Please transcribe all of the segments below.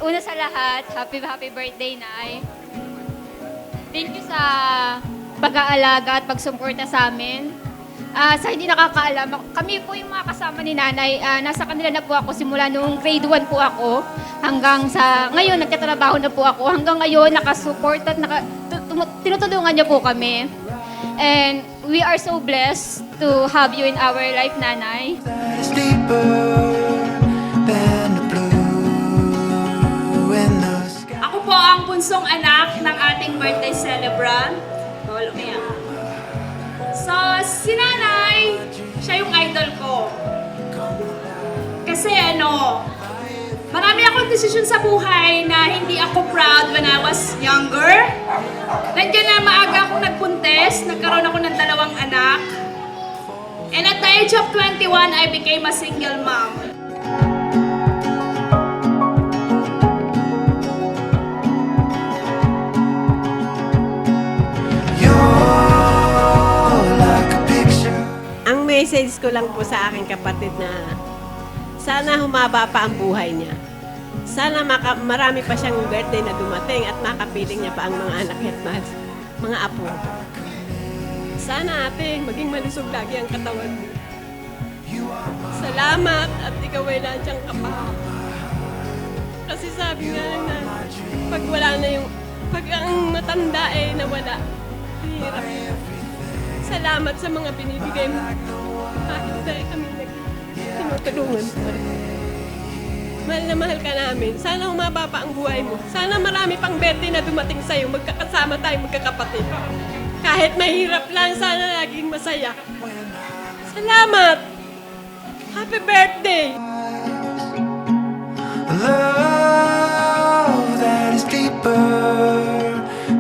Una sa lahat, happy birthday, Nay. Thank you sa pag-aalaga at pagsuporta sa amin. Sa hindi nakakaalam, kami po yung mga kasama ni Nanay, nasa kanila na po ako simula noong grade 1 po ako hanggang sa ngayon, nagtatrabaho na po ako. Hanggang ngayon, nakasupport at tinutulungan niyo po kami. And we are so blessed to have you in our life, Nanay. It's deeper than the blue in the sky. Ako po ang bunsong anak ng ating birthday celebrant. Bawal umiyak. So, si Nanay, siya yung idol ko. Kasi marami akong desisyon sa buhay na hindi ako proud when I was younger. Nandiyan na maaga akong nagpuntes, nagkaroon ako ng 2 anak. And at the age of 21, I became a single mom. You're like a picture. Ang message ko lang po sa aking kapatid na sana humaba pa ang buhay niya. Sana marami pa siyang birthday na dumating at makapiling niya pa ang mga anak at mga apo. Sana ate, maging malusog lagi ang katawan mo. Salamat at ikaw ay nandiyan ka pa. Kasi sabi nga na pag wala na pag ang matanda nawala, hirap. Salamat sa mga binibigay mo. Kahit dahil kami tinutulungan pa rin. Mahal na mahal ka namin. Sana humaba pa ang buhay mo. Sana marami pang birthday na dumating sa'yo. Magkakasama tayong magkakapatid. Kahit mahirap lang, sana laging masaya. Salamat! Happy birthday! Love that is deeper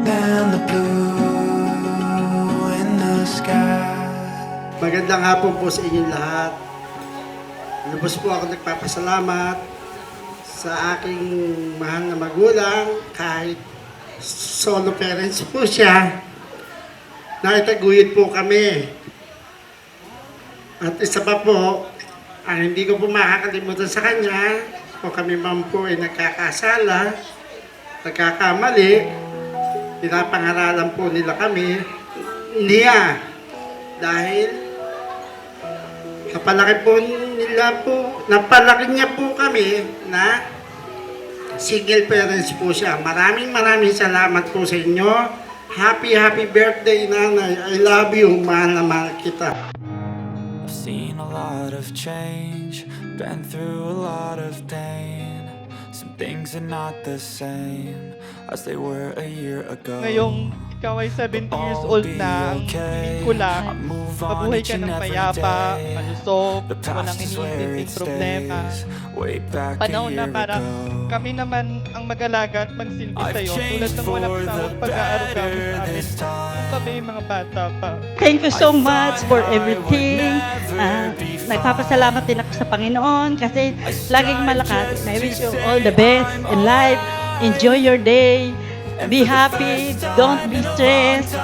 than the blue in the sky. Magandang hapon po sa inyong lahat. Lubos po ako nagpapasalamat sa aking mahal na magulang, kahit solo parents po siya. Naitaguyod po kami. At isa pa po, ang hindi ko po makakalimutan sa kanya, kung kami man po ay nagkakasala, nagkakamali, pinapangaralan po nila kami, niya. Dahil napalaki niya po kami na single parents po siya. Maraming salamat po sa inyo. Happy birthday, Nanay. I love you. Mahal na mahal kita. I've seen a lot of change, been through a lot of pain. Some things are not the same as they were a year ago. Ngayong ikaw ay 70 years old na, ang hiling ko lang, mabuhay ka ng payapa, malusog, walang iniintinding problema. Panahon na para kami naman ang mag-alaga at magsilbi sa'yo, tulad ng walang sawang pag-aaruga mo sa amin kung kami mga bata pa. Thank you so much for everything. Nagpapasalamat din ako sa Panginoon kasi laging malakas. I wish you all the best in life. Enjoy your day. Be happy. Don't be stressed.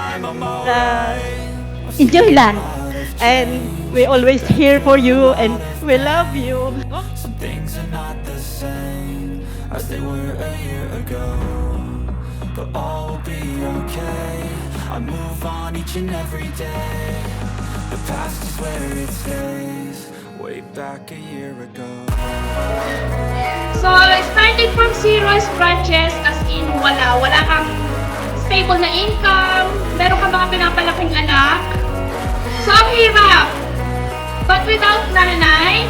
Enjoy lang. And we always here for you and we love you. Some things are not the same as they were a year ago, but all will be okay. I move on each and every day. The past is where it stays, way back a year ago. So, starting from zero scratches, as in wala kang stable na income, meron kang mga pinapalaking anak. So, ang hirap. But without Nanay,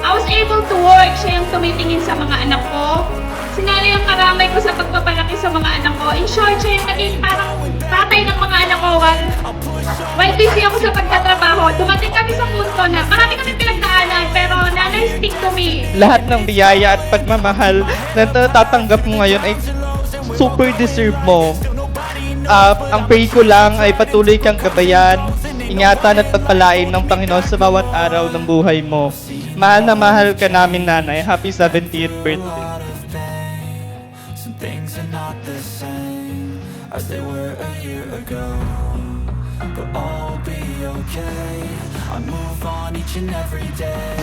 I was able to work. Siya yung tumitingin sa mga anak ko. Si Nanay ang karamay ko sa pagpapalaki sa mga anak ko. In short, siya yung naging parang tatay ng mga anak ko. While busy ako sa pagtatrabaho, dumating kami sa punto na marami kami pinagdaanan, pero Nanay stick to me. Lahat ng biyaya at pagmamahal na natatanggap mo ngayon ay super deserve mo. Ang pray ko lang ay patuloy kang gabayan, ingatan at pagpalain ng Panginoon sa bawat araw ng buhay mo. Mahal na mahal ka namin, Nanay. Happy 70th birthday. Some things are not the same as they were a year ago, but all will be okay. I move on each and every day.